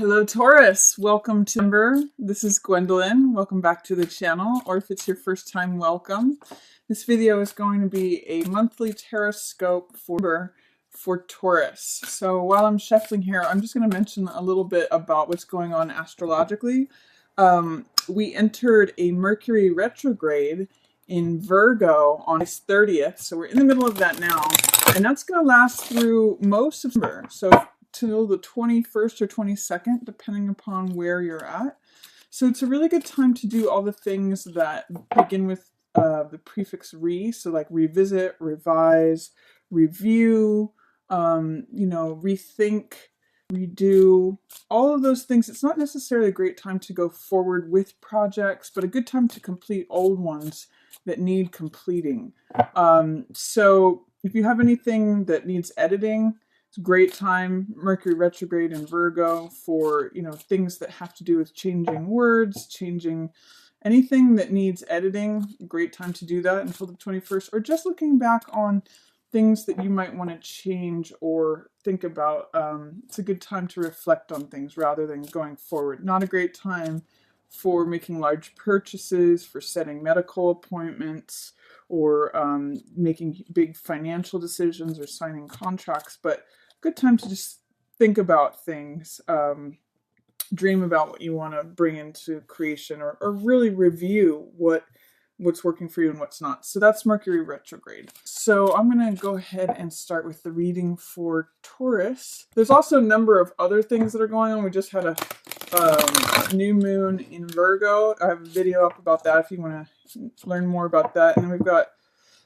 Hello Taurus, welcome to Ember. This is Gwendolyn. Welcome back to the channel, or if it's your first time, welcome. This video is going to be a monthly tarot scope for Taurus. So while I'm shuffling here, I'm just going to mention a little bit about what's going on astrologically. We entered a Mercury retrograde in Virgo on its 30th, so we're in the middle of that now, and that's going to last through most of September. So till the 21st or 22nd, depending upon where you're at. So it's a really good time to do all the things that begin with the prefix re, so like revisit, revise, review, rethink, redo, all of those things. It's not necessarily a great time to go forward with projects, but a good time to complete old ones that need completing. So if you have anything that needs editing, it's a great time, Mercury retrograde in Virgo, for, things that have to do with changing words, changing anything that needs editing. Great time to do that until the 21st, or just looking back on things that you might want to change or think about. It's a good time to reflect on things rather than going forward. Not a great time for making large purchases, for setting medical appointments, or making big financial decisions or signing contracts, but good time to just think about things, dream about what you want to bring into creation, or really review what's working for you and what's not. So that's Mercury retrograde. So I'm going to go ahead and start with the reading for Taurus. There's also a number of other things that are going on. We just had a new moon in Virgo. I have a video up about that if you want to learn more about that. And then we've got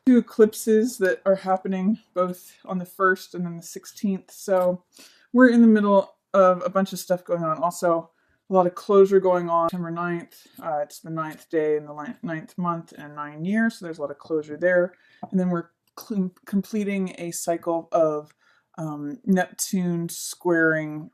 two eclipses that are happening both on the 1st and then the 16th. So we're in the middle of a bunch of stuff going on. Also, a lot of closure going on. September 9th, it's the 9th day in the 9th month and 9 years. So there's a lot of closure there. And then we're completing a cycle of Neptune squaring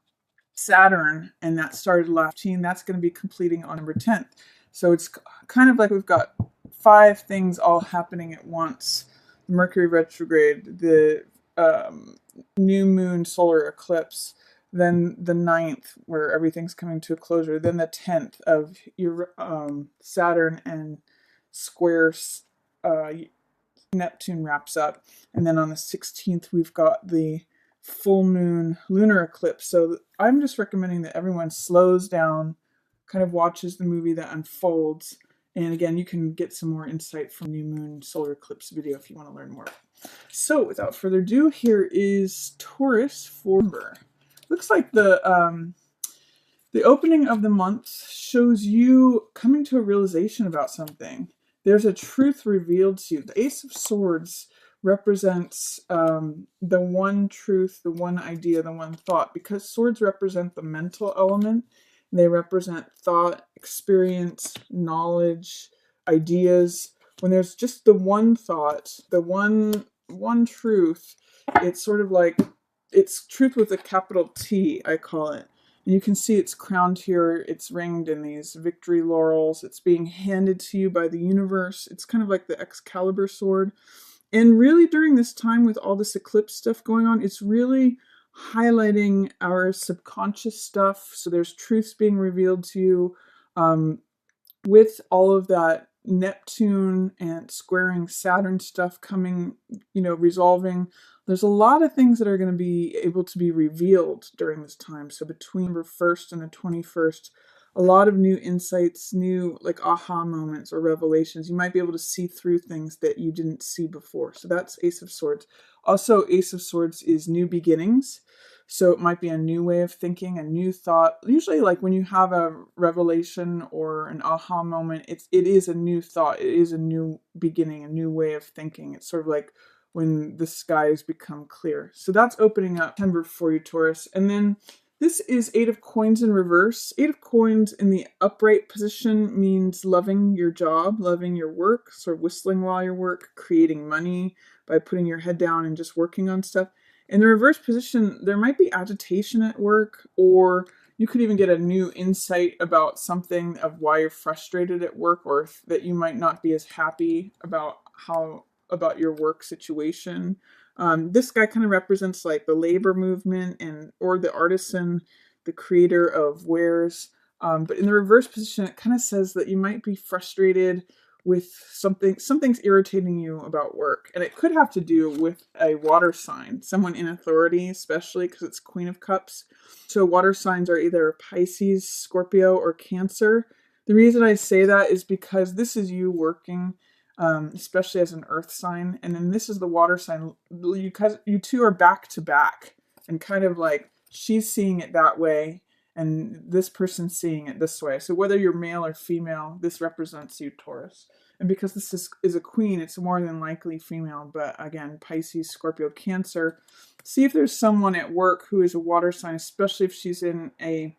Saturn, and that started last year. That's going to be completing on November 10th. So it's kind of like we've got 5 things all happening at once. Mercury retrograde, the new moon solar eclipse, then the 9th where everything's coming to a closure, then the 10th of your Saturn and squares Neptune wraps up, and then on the 16th we've got the full moon lunar eclipse. So I'm just recommending that everyone slows down, kind of watches the movie that unfolds. And again, you can get some more insight from new moon solar eclipse video if you want to learn more. So without further ado, here is Taurus for Ember. Looks like the opening of the month shows you coming to a realization about something. There's a truth revealed to you. The Ace of Swords represents the one truth, the one idea, the one thought, because swords represent the mental element. They represent thought, experience, knowledge, ideas. When there's just the one thought, the one truth, it's sort of like, it's truth with a capital T, I call it. And you can see it's crowned here. It's ringed in these victory laurels. It's being handed to you by the universe. It's kind of like the Excalibur sword. And really during this time with all this eclipse stuff going on, it's really highlighting our subconscious stuff. So there's truths being revealed to you with all of that Neptune and squaring Saturn stuff coming, resolving. There's a lot of things that are going to be able to be revealed during this time. So between November 1st and the 21st, a lot of new insights, new like aha moments or revelations. You might be able to see through things that you didn't see before. So that's Ace of Swords. Also, Ace of Swords is new beginnings. So it might be a new way of thinking, a new thought. Usually like when you have a revelation or an aha moment, it is a new thought. It is a new beginning, a new way of thinking. It's sort of like when the skies become clear. So that's opening up September for you, Taurus. And then this is 8 of Coins in reverse. 8 of Coins in the upright position means loving your job, loving your work, sort of whistling while you work, creating money by putting your head down and just working on stuff. In the reverse position, there might be agitation at work, or you could even get a new insight about something of why you're frustrated at work, or that you might not be as happy about your work situation. This guy kind of represents like the labor movement or the artisan the creator of wares. But in the reverse position, it kind of says that you might be frustrated with something's irritating you about work. And it could have to do with a water sign, someone in authority, especially because it's Queen of Cups. So water signs are either Pisces, Scorpio, or Cancer. The reason I say that is because this is you working, especially as an earth sign. And then this is the water sign. You two are back to back, and kind of like she's seeing it that way and this person's seeing it this way. So whether you're male or female, this represents you, Taurus. And because this is a queen, it's more than likely female. But again, Pisces, Scorpio, Cancer. See if there's someone at work who is a water sign, especially if she's in a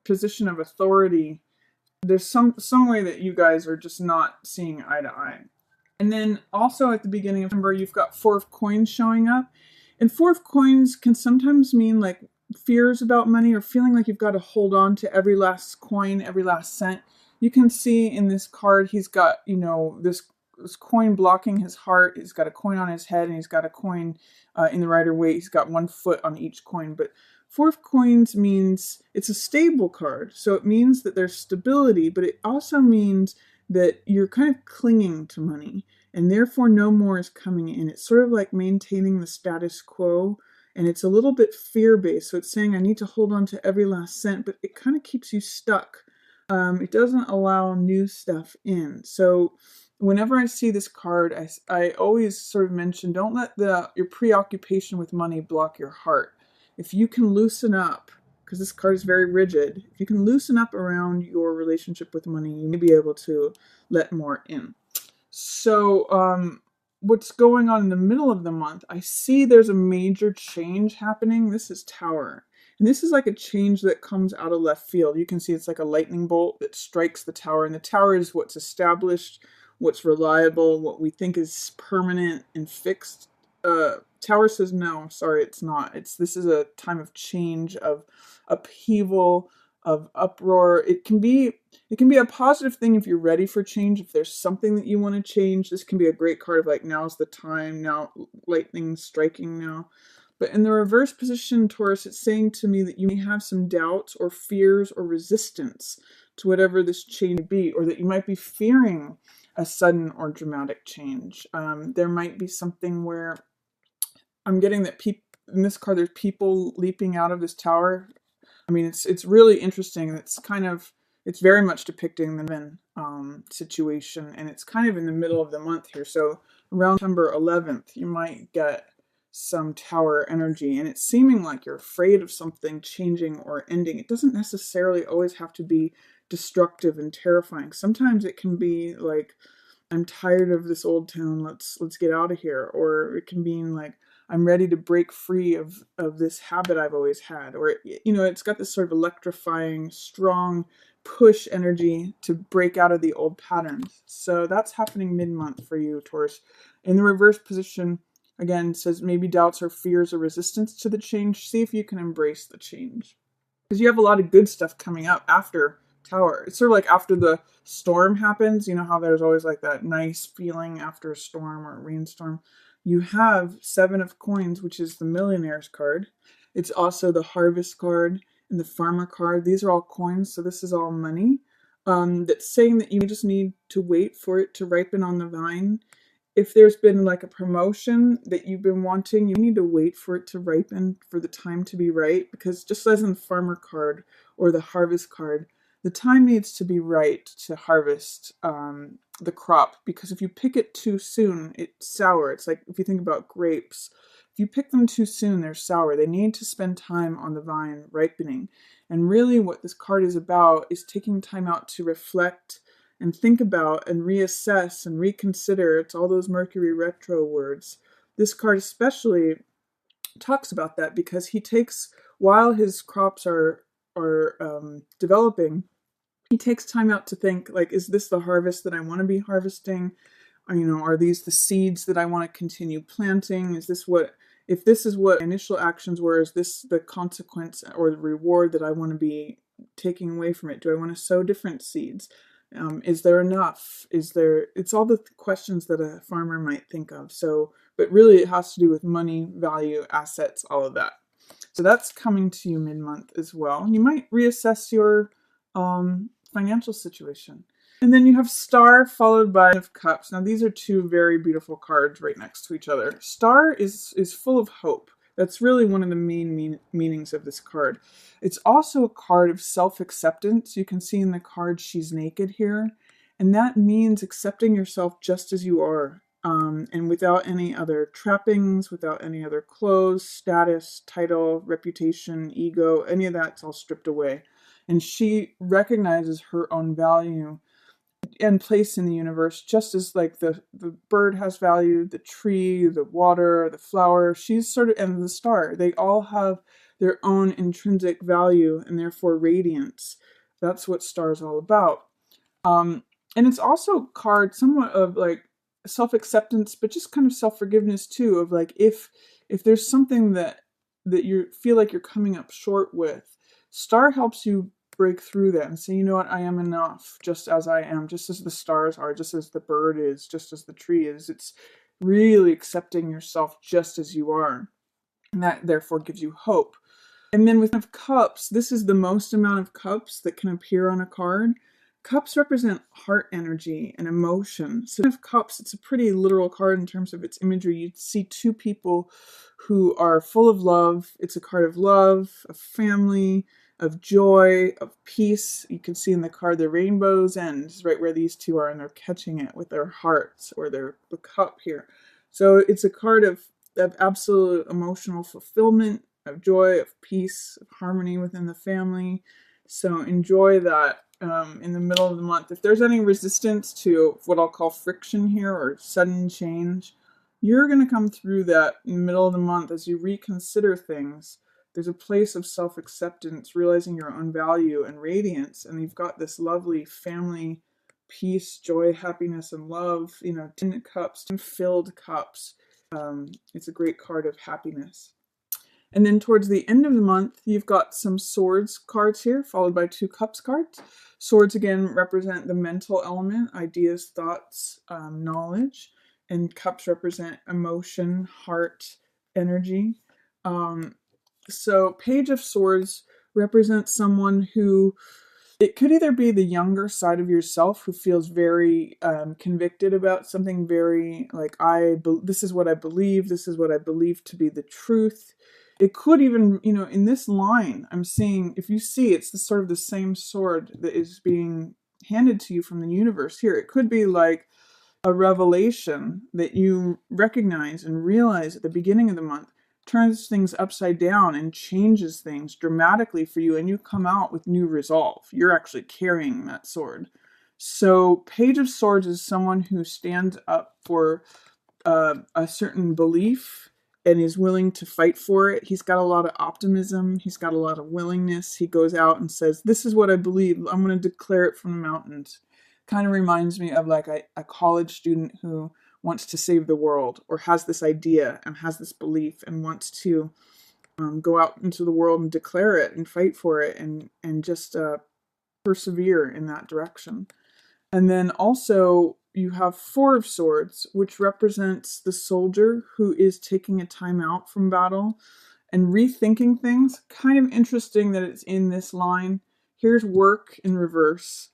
position of authority. There's some way that you guys are just not seeing eye to eye. And then also at the beginning of September, you've got Four of Coins showing up. And Four of Coins can sometimes mean like fears about money or feeling like you've got to hold on to every last coin, every last cent. You can see in this card, he's got, this coin blocking his heart. He's got a coin on his head and he's got a coin in the Rider-Waite. He's got one foot on each coin. But Four of Coins means it's a stable card. So it means that there's stability, but it also means that you're kind of clinging to money and therefore no more is coming in. It's sort of like maintaining the status quo. And it's a little bit fear-based. So it's saying I need to hold on to every last cent, but it kind of keeps you stuck. It doesn't allow new stuff in. So whenever I see this card, I always sort of mention, don't let your preoccupation with money block your heart. If you can loosen up, because this card is very rigid, if you can loosen up around your relationship with money, you may be able to let more in. So, what's going on in the middle of the month, I see there's a major change happening. This is Tower. And this is like a change that comes out of left field. You can see it's like a lightning bolt that strikes the Tower. And the Tower is what's established, what's reliable, what we think is permanent and fixed. Tower says, no, sorry, it's not. This is a time of change, of upheaval, of uproar. It can be a positive thing if you're ready for change. If there's something that you want to change, this can be a great card of like, now's the time, now lightning striking now. But in the reverse position, Taurus, it's saying to me that you may have some doubts or fears or resistance to whatever this change may be, or that you might be fearing a sudden or dramatic change. There might be something where I'm getting that in this card, there's people leaping out of this tower. I mean, it's really interesting. It's very much depicting the men situation, and it's kind of in the middle of the month here. So around September 11th, you might get some tower energy, and it's seeming like you're afraid of something changing or ending. It doesn't necessarily always have to be destructive and terrifying. Sometimes it can be like, I'm tired of this old town, let's get out of here. Or it can mean like, I'm ready to break free of this habit I've always had. Or, it's got this sort of electrifying, strong push energy to break out of the old patterns. So that's happening mid-month for you, Taurus. In the reverse position, again, says maybe doubts or fears or resistance to the change. See if you can embrace the change. Because you have a lot of good stuff coming up after Tower. It's sort of like after the storm happens, you know how there's always like that nice feeling after a storm or a rainstorm. You have Seven of Coins, which is the Millionaire's card. It's also the Harvest card and the Farmer card. These are all coins, so this is all money. That's saying that you just need to wait for it to ripen on the vine. If there's been like a promotion that you've been wanting, you need to wait for it to ripen, for the time to be right. Because just as in the Farmer card or the Harvest card, the time needs to be right to harvest the crop, because if you pick it too soon, it's sour. It's like if you think about grapes. If you pick them too soon, they're sour. They need to spend time on the vine ripening. And really what this card is about is taking time out to reflect and think about and reassess and reconsider. It's all those Mercury retro words. This card especially talks about that because he takes, while his crops are developing, he takes time out to think, like, is this the harvest that I want to be harvesting? Or, are these the seeds that I want to continue planting? If this is what initial actions were, is this the consequence or the reward that I want to be taking away from it? Do I want to sow different seeds? Is there enough? It's all the questions that a farmer might think of. So, but really it has to do with money, value, assets, all of that. So that's coming to you mid-month as well. You might reassess your financial situation. And then you have Star followed by of Cups. Now these are two very beautiful cards right next to each other. Star is full of hope. That's really one of the main meanings of this card. It's also a card of self-acceptance. You can see in the card she's naked here. And that means accepting yourself just as you are. And without any other trappings, without any other clothes, status, title, reputation, ego, any of that's all stripped away. And she recognizes her own value and place in the universe, just as like the bird has value, the tree, the water, the flower, she's sort of, and the star, they all have their own intrinsic value and therefore radiance. That's what Star is all about. And it's also a card somewhat of like self-acceptance, but just kind of self-forgiveness too, of like if there's something that you feel like you're coming up short with, Star helps you break through that and say, you know what, I am enough just as I am, just as the stars are, just as the bird is, just as the tree is. It's really accepting yourself just as you are. And that therefore gives you hope. And then with Cups, this is the most amount of cups that can appear on a card. Cups represent heart energy and emotion. So of Cups, it's a pretty literal card in terms of its imagery. You see two people who are full of love. It's a card of love, of family, of joy, of peace. You can see in the card the rainbow's end is right where these two are, and they're catching it with their hearts or the cup here. So it's a card of absolute emotional fulfillment, of joy, of peace, of harmony within the family. So enjoy that in the middle of the month. If there's any resistance to what I'll call friction here or sudden change, you're going to come through that in the middle of the month as you reconsider things. There's a place of self-acceptance, realizing your own value and radiance, and you've got this lovely family, peace, joy, happiness, and love, 10 cups, 10 filled cups. It's a great card of happiness. And then towards the end of the month, you've got some Swords cards here, followed by 2 Cups cards. Swords, again, represent the mental element, ideas, thoughts, knowledge. And Cups represent emotion, heart, energy. So Page of Swords represents someone who, it could either be the younger side of yourself who feels very convicted about something, very like, this is what I believe, this is what I believe to be the truth. It could even, in this line, I'm seeing, if you see, it's the sort of the same sword that is being handed to you from the universe here. It could be like a revelation that you recognize and realize at the beginning of the month, turns things upside down and changes things dramatically for you, and you come out with new resolve. You're actually carrying that sword. So Page of Swords is someone who stands up for a certain belief and is willing to fight for it. He's got a lot of optimism. He's got a lot of willingness. He goes out and says, this is what I believe. I'm going to declare it from the mountains. Kind of reminds me of like a college student who wants to save the world, or has this idea and has this belief and wants to go out into the world and declare it and fight for it and just persevere in that direction. And then also you have 4 of Swords, which represents the soldier who is taking a time out from battle and rethinking things. Kind of interesting that it's in this line. Here's work in reverse.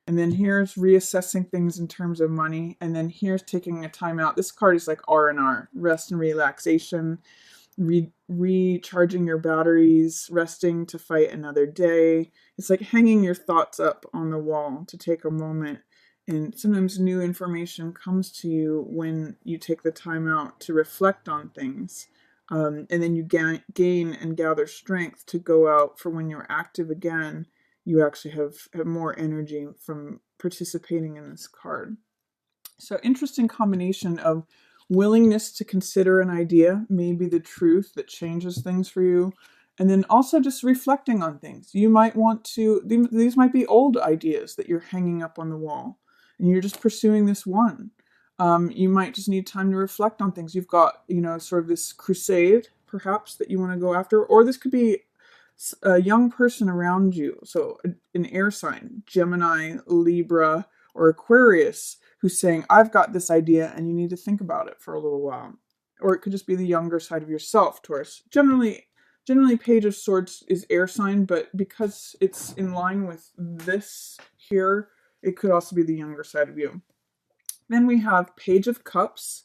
And then here's reassessing things in terms of money. And then here's taking a time out. This card is like R&R, rest and relaxation, recharging your batteries, resting to fight another day. It's like hanging your thoughts up on the wall to take a moment. And sometimes new information comes to you when you take the time out to reflect on things. And then you gain and gather strength to go out for when you're active again. You actually have more energy from participating in this card. So interesting combination of willingness to consider an idea, maybe the truth that changes things for you, and then also just reflecting on things. You might want to, these might be old ideas that you're hanging up on the wall, and you're just pursuing this one. You might just need time to reflect on things. You've got, sort of this crusade, perhaps, that you want to go after, or this could be a young person around you, so an air sign, Gemini, Libra, or Aquarius, who's saying, I've got this idea and you need to think about it for a little while. Or it could just be the younger side of yourself, Taurus. Generally, Generally, Page of Swords is air sign, but because it's in line with this here, it could also be the younger side of you. Then we have Page of Cups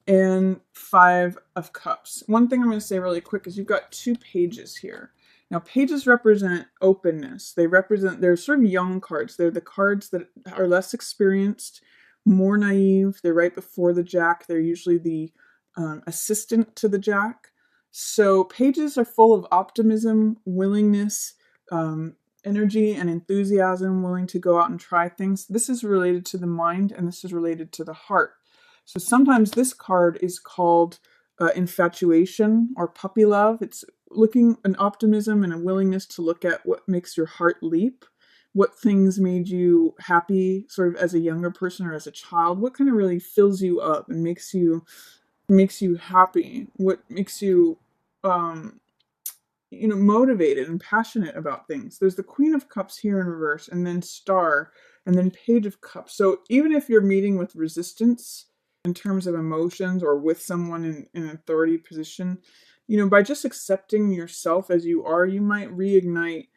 and 5 of Cups. One thing I'm going to say really quick is you've got 2 pages here. Now, pages represent openness. They're sort of young cards. They're the cards that are less experienced, more naive. They're right before the Jack. They're usually the assistant to the Jack. So pages are full of optimism, willingness, energy and enthusiasm, willing to go out and try things. This is related to the mind, and this is related to the heart. So sometimes this card is called infatuation or puppy love. It's looking an optimism and a willingness to look at what makes your heart leap, what things made you happy sort of as a younger person or as a child, what kind of really fills you up and makes you happy, what makes you motivated and passionate about things. There's the Queen of Cups here in reverse, and then Star, and then Page of Cups. So even if you're meeting with resistance in terms of emotions or with someone in an authority position, by just accepting yourself as you are, you might reignite.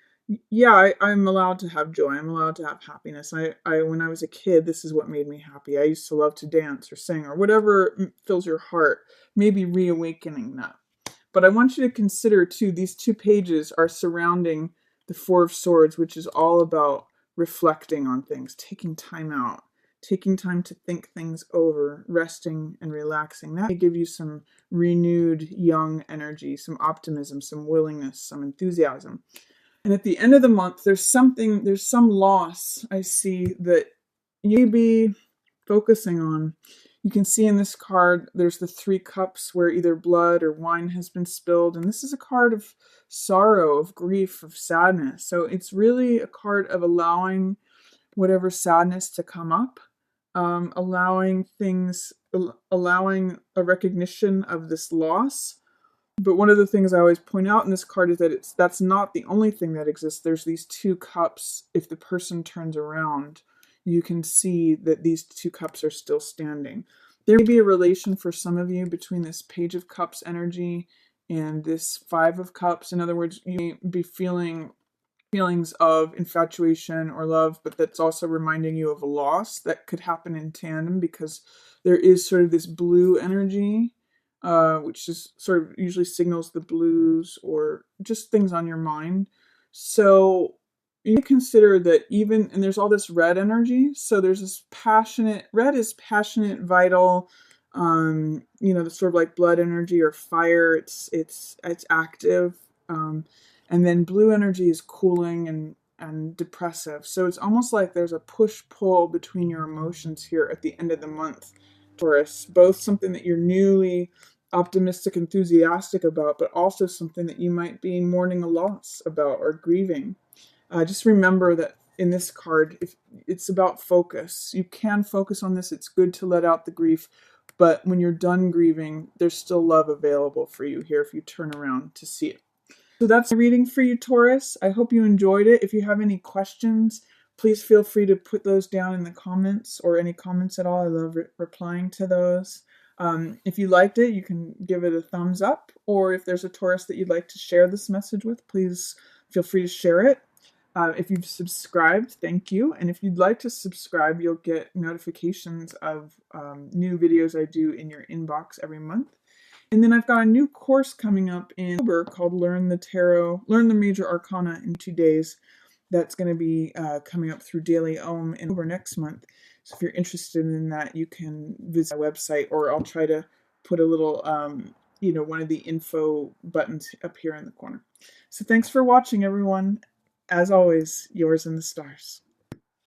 Yeah, I'm allowed to have joy. I'm allowed to have happiness. When I was a kid, this is what made me happy. I used to love to dance or sing or whatever fills your heart. Maybe reawakening that. But I want you to consider, too, these 2 pages are surrounding the 4 of Swords, which is all about reflecting on things, taking time out, taking time to think things over, resting and relaxing. That may give you some renewed young energy, some optimism, some willingness, some enthusiasm. And at the end of the month, there's some loss I see that you may be focusing on. You can see in this card, there's the 3 cups where either blood or wine has been spilled. And this is a card of sorrow, of grief, of sadness. So it's really a card of allowing whatever sadness to come up, allowing a recognition of this loss. But one of the things I always point out in this card is that that's not the only thing that exists. There's these 2 cups. If the person turns around, you can see that these 2 cups are still standing. There may be a relation for some of you between this Page of Cups energy and this 5 of Cups. In other words, you may be feeling feelings of infatuation or love, but that's also reminding you of a loss that could happen in tandem, because there is sort of this blue energy, which is sort of usually signals the blues or just things on your mind. So you consider that and there's all this red energy. So there's this red is passionate, vital, the sort of like blood energy or fire. It's active. And then blue energy is cooling and depressive. So it's almost like there's a push-pull between your emotions here at the end of the month, Taurus. Both something that you're newly optimistic, enthusiastic about, but also something that you might be mourning a loss about or grieving. Just remember that in this card, if it's about focus. You can focus on this. It's good to let out the grief. But when you're done grieving, there's still love available for you here if you turn around to see it. So that's the reading for you, Taurus. I hope you enjoyed it. If you have any questions, please feel free to put those down in the comments, or any comments at all. I love replying to those. If you liked it, you can give it a thumbs up. Or if there's a Taurus that you'd like to share this message with, please feel free to share it. If you've subscribed, thank you. And if you'd like to subscribe, you'll get notifications of new videos I do in your inbox every month. And then I've got a new course coming up in October called Learn the Major Arcana in 2 days. That's going to be coming up through Daily Om in October next month. So if you're interested in that, you can visit my website, or I'll try to put a little, one of the info buttons up here in the corner. So thanks for watching, everyone. As always, yours in the stars.